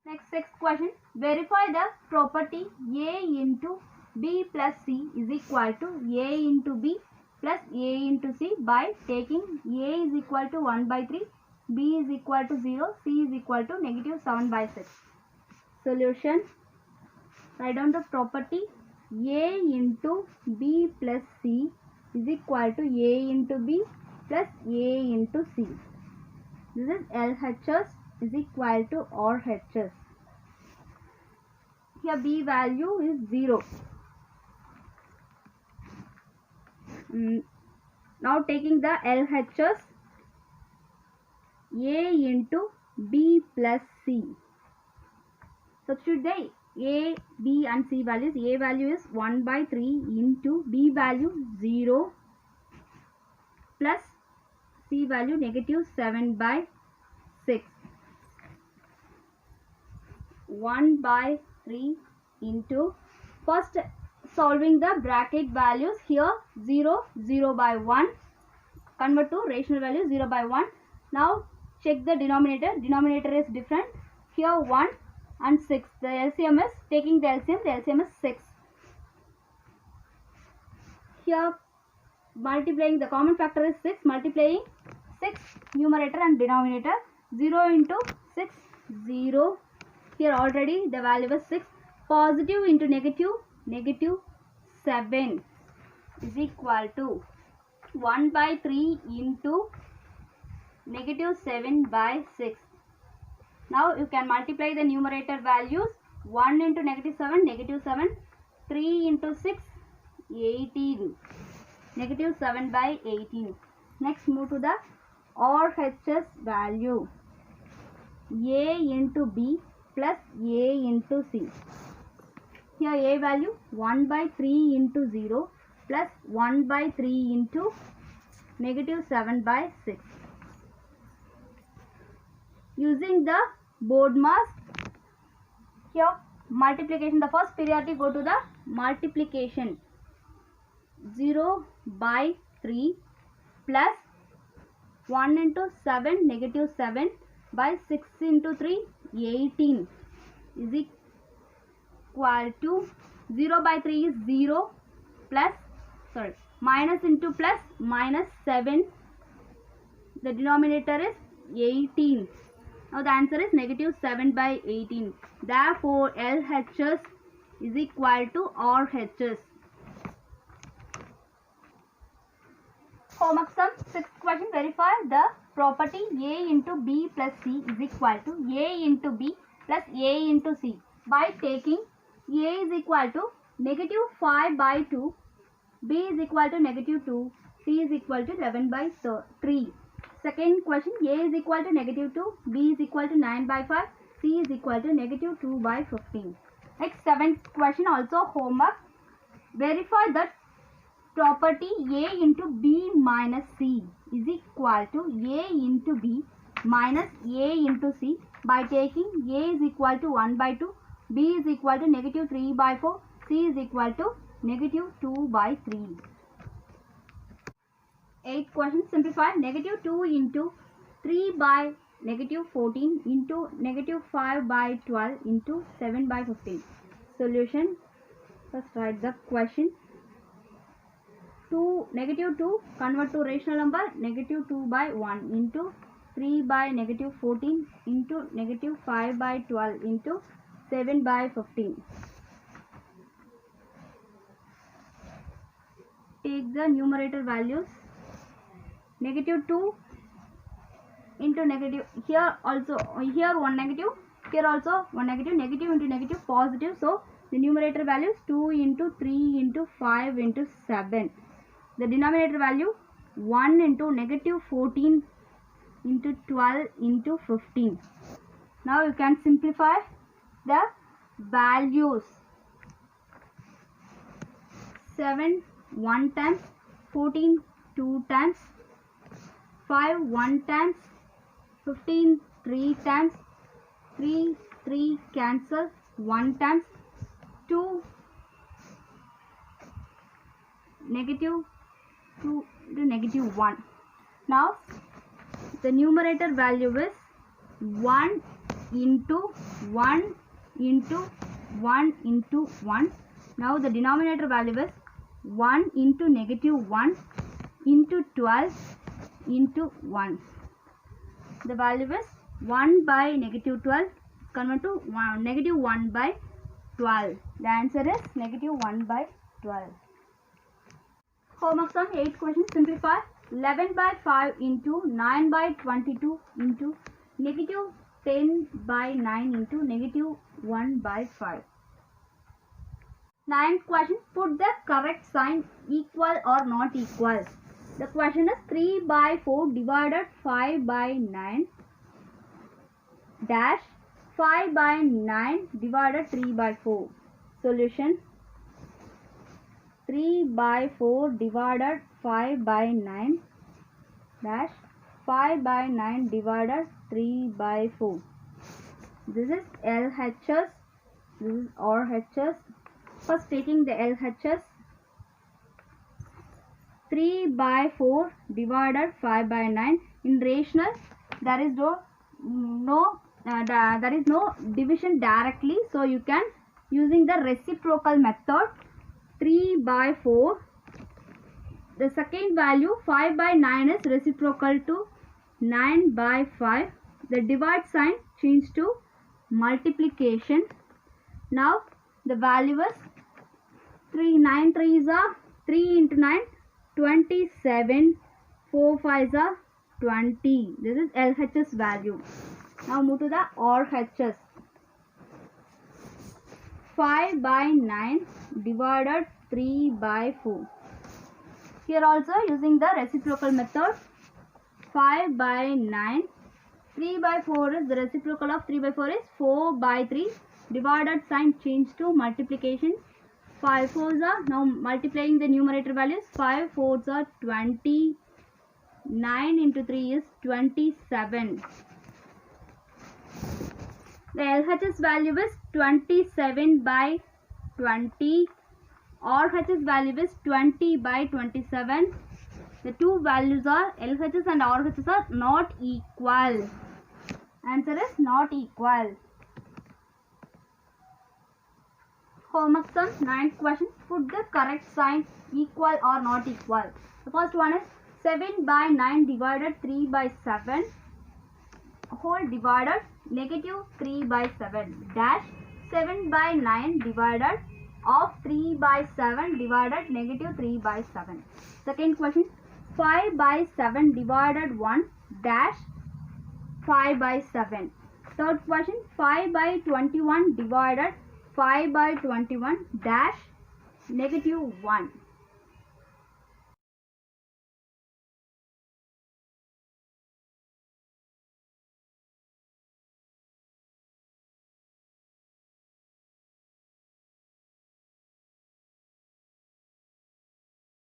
Next question. Verify the property A into B plus C is equal to A into B plus A into C by taking A is equal to 1 by 3, B is equal to 0, C is equal to negative 7 by 6. Solution. Write down the property A into B plus C is equal to A into B plus A into C. This is LHS is equal to RHS. Here B value is 0. Now taking the LHS, A into B plus C. Substitute the A, B and C values. A value is 1 by 3 into B value 0 plus C value negative 7 by 6. 1 by 3 into, first solving the bracket values, here 0, 0 by 1, convert to rational value 0 by 1. Now check the denominator is different, here 1 and 6, the LCM is, taking the LCM is 6. Here multiplying, the common factor is 6, multiplying 6 numerator and denominator, 0 into 6, 0. Here already the value is 6. Positive into negative, negative 7 is equal to 1 by 3 into negative 7 by 6. Now you can multiply the numerator values. 1 into negative 7, 3 into 6, 18. Negative 7 by 18. Next move to the RHS value. A into B plus A into C. Here A value 1 by 3 into 0 plus 1 by 3 into negative 7 by 6. Using the BODMAS, here multiplication, the first priority go to the multiplication. 0 by 3 plus 1 into 7, negative 7 by 6 into 3, 18 is equal to 0 by 3 is 0 plus, minus into plus, minus 7. The denominator is 18. Now the answer is negative 7 by 18. Therefore LHS is equal to RHS. Homework sum. Sixth question. Verify the property A into B plus C is equal to A into B plus A into C by taking A is equal to negative 5 by 2, B is equal to negative 2, C is equal to 11 by 3. Second question. A is equal to negative 2, B is equal to 9 by 5, C is equal to negative 2 by 15. Next, seventh question, also homework. Verify that property A into B minus C is equal to A into B minus A into C by taking A is equal to 1 by 2, B is equal to negative 3 by 4, C is equal to negative 2 by 3. Eighth question. Simplify. Negative 2 into 3 by negative 14 into negative 5 by 12 into 7 by 15. Solution. First write the question. Negative 2 convert to rational number, negative 2 by 1 into 3 by negative 14 into negative 5 by 12 into 7 by 15. Take the numerator values. Negative 2 into negative, here also, here one negative, here also one negative, negative into negative positive. So the numerator value is 2 into 3 into 5 into 7. The denominator value 1 into negative 14 into 12 into 15. Now you can simplify the values. 7 1 times, 14 2 times, 5 1 times, 15 3 times, 3 cancel, 1 times, 2 negative 2 to negative 1. Now the numerator value is 1 into 1 into 1 into 1. Now the denominator value is 1 into negative 1 into 12 into 1. The value is 1 by negative 12 convert to negative 1 by 12. The answer is negative 1 by 12. Homework sum 8 questions. Simplify. 11 by 5 into 9 by 22 into negative 10 by 9 into negative 1 by 5. 9th question. Put the correct sign equal or not equal. The question is 3 by 4 divided 5 by 9 dash 5 by 9 divided 3 by 4. Solution. 3 by 4 divided 5 by 9 dash 5 by 9 divided 3 by 4. This is LHS. This is RHS. First taking the LHS. 3 by 4 divided 5 by 9. In rational there is no division directly, so you can using the reciprocal method. 3 by 4, the second value 5 by 9 is reciprocal to 9 by 5. The divide sign change to multiplication. Now the value is 3 9 3s are 3 into 9 27, 4 5s are 20. This is LHS value. Now move to the RHS. 5 by 9 divided 3 by 4. Here also using the reciprocal method. 5 by 9. 3 by 4 is the reciprocal of 3 by 4 is 4 by 3. Divided sign change to multiplication. 5 4s are, now multiplying the numerator values. 5 4s are 20. 9 into 3 is 27. The LHS value is 27 by 20. RHS value is 20 by 27. The two values are LHS and RHS are not equal. Answer is not equal. Homework sum 9th question. Put the correct sign equal or not equal. The first one is 7 by 9 divided 3 by 7 whole divided negative 3 by 7 dash 7 by 9 divided of 3 by 7 divided negative 3 by 7. Second question. 5 by 7 divided 1 dash 5 by 7. Third question. 5 by 21 divided 5 by 21 dash negative 1.